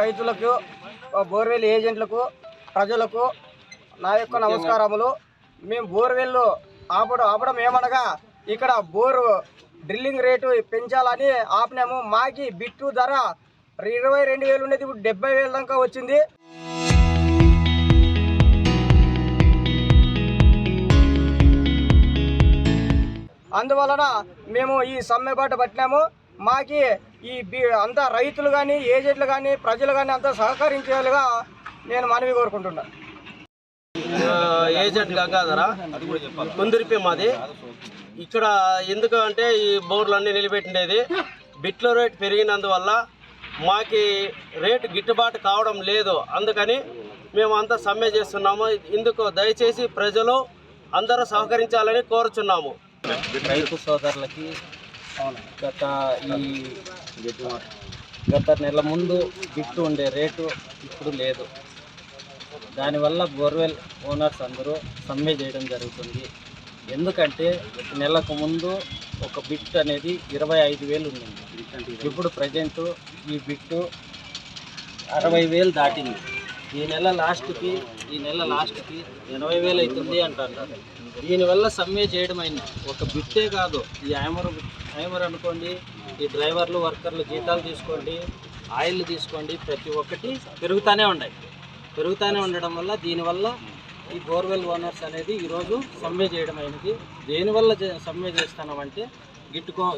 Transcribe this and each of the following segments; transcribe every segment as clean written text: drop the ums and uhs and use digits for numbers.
రైతులకు, బోర్వెల్ ఏజెంట్లకు, ప్రజలకు నా యొక్క నమస్కారములు. మేము బోర్వెల్లు ఆపడం ఏమనగా ఇక్కడ బోరు డ్రిల్లింగ్ రేటు పెంచాలని ఆపినాము. మాకి బిట్టు ధర 22,000 ఉండేది, ఇప్పుడు 70,000 దాకా వచ్చింది. అందువలన మేము ఈ సమ్మె బాట పట్టినాము. మాకి ఈ అంతా రైతులు కానీ, ఏజెంట్లు కానీ, ప్రజలు కానీ అంతా సహకరించేలుగా నేను మనవి కోరుకుంటున్నాను. ఏజెంట్ గంగాధర కొందిరిపి మాది. ఇక్కడ ఎందుకు అంటే ఈ బోర్లు అన్నీ నిలబెట్టిండేది బిట్ల రేట్ పెరిగినందువల్ల మాకి రేటు గిట్టుబాటు కావడం లేదు. అందుకని మేము అంతా సమ్మె చేస్తున్నాము. ఇందుకు దయచేసి ప్రజలు అందరూ సహకరించాలని కోరుచున్నాము. రైతు సోదరులకి గత నెల ముందు బిట్టు ఉండే రేటు ఇప్పుడు లేదు. దానివల్ల బోర్వెల్ ఓనర్స్ అందరూ సమ్మె చేయడం జరుగుతుంది. ఎందుకంటే నెలకు ముందు ఒక బిట్ అనేది 25,000 ఉండింది. ఇప్పుడు ప్రజెంటు ఈ బిట్టు 60,000 దాటింది. ఈ నెల లాస్ట్కి 80,000 అవుతుంది అంటున్నారు. దీనివల్ల సమ్మె చేయడం అయింది. ఒక బిట్టే కాదు, ఈ ఐమర్ అనుకోండి, ఈ డ్రైవర్లు, వర్కర్లు జీతాలు తీసుకోండి, ఆయిల్ తీసుకోండి, ప్రతి ఒక్కటి పెరుగుతూనే ఉండడం వల్ల దీనివల్ల ఈ బోర్వెల్ ఓనర్స్ అనేది ఈరోజు సమ్మె చేయడం అయినది. దేనివల్ల సమ్మె చేస్తున్నామంటే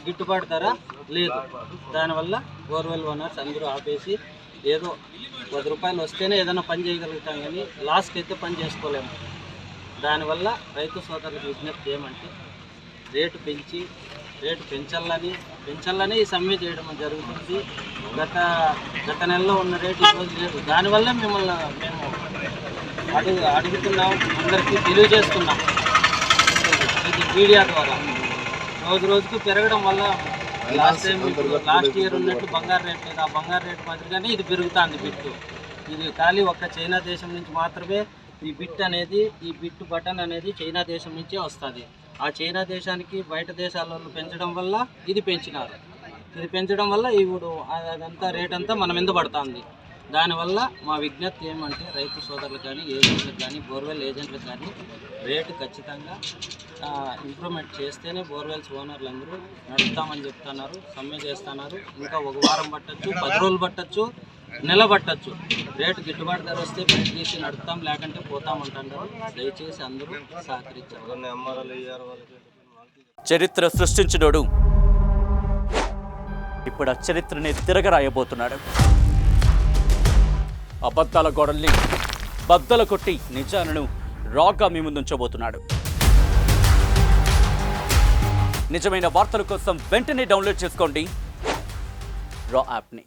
గిట్టుబాటు ధర లేదు. దానివల్ల బోర్వెల్ ఓనర్స్ అందరూ ఆపేసి ఏదో 10 రూపాయలు వస్తేనే ఏదైనా పని చేయగలుగుతాం, కానీ లాస్ట్కి అయితే పని చేసుకోలేము. దానివల్ల రైతు సోదరులకు విజ్ఞప్తి ఏమంటే రేటు పెంచాలని ఈ సమ్మె చేయడం జరుగుతుంది. గత నెలలో ఉన్న రేటు ఈరోజు లేదు. దానివల్ల మేము అడుగుతున్నాం, అందరికీ తెలియజేస్తున్నాం ఇది మీడియా ద్వారా. రోజుకు పెరగడం వల్ల లాస్ట్ ఇయర్ ఉన్నట్టు బంగారు రేట్ లేదు. ఆ బంగారు రేట్ మాదిరిగానే ఇది పెరుగుతుంది బిట్టు. ఇది ఖాళీ ఒక్క చైనా దేశం నుంచి మాత్రమే ఈ బిట్టు బటన్ అనేది చైనా దేశం నుంచే వస్తుంది. ఆ చైనా దేశానికి బయట దేశాలలో పెంచడం వల్ల ఇది పెంచినారు. ఇది పెంచడం వల్ల ఇప్పుడు అదంతా రేట్ అంతా మన మీద పడుతుంది. దానివల్ల మా విజ్ఞప్తి ఏమంటే రైతు సోదరులకు కానీ, ఏజెంట్లకు కానీ, బోర్వెల్ ఏజెంట్లకు కానీ రేటు ఖచ్చితంగా ఇంప్రూవ్మెంట్ చేస్తేనే బోర్వెల్స్ ఓనర్లు అందరూ నడుపుతామని చెప్తున్నారు, సమ్మె చేస్తున్నారు. ఇంకా 1 వారం పట్టచ్చు, 10 రోజులు పట్టచ్చు, నెల పట్టచ్చు. రేటు గిట్టుబాటు ధర వస్తే బయట తీసి నడుపుతాం, లేకంటే పోతామంటున్నారు. దయచేసి అందరూ సహకరించారు. చరిత్ర సృష్టించినోడు ఇప్పుడు ఆ చరిత్రని తిరగరాయబోతున్నాడు. అబద్ధాల గోడల్ని బద్దలు కొట్టి నిజాలను రాగా మీ ముందుంచబోతున్నాడు. నిజమైన వార్తల కోసం వెంటనే డౌన్లోడ్ చేసుకోండి రా యాప్ని.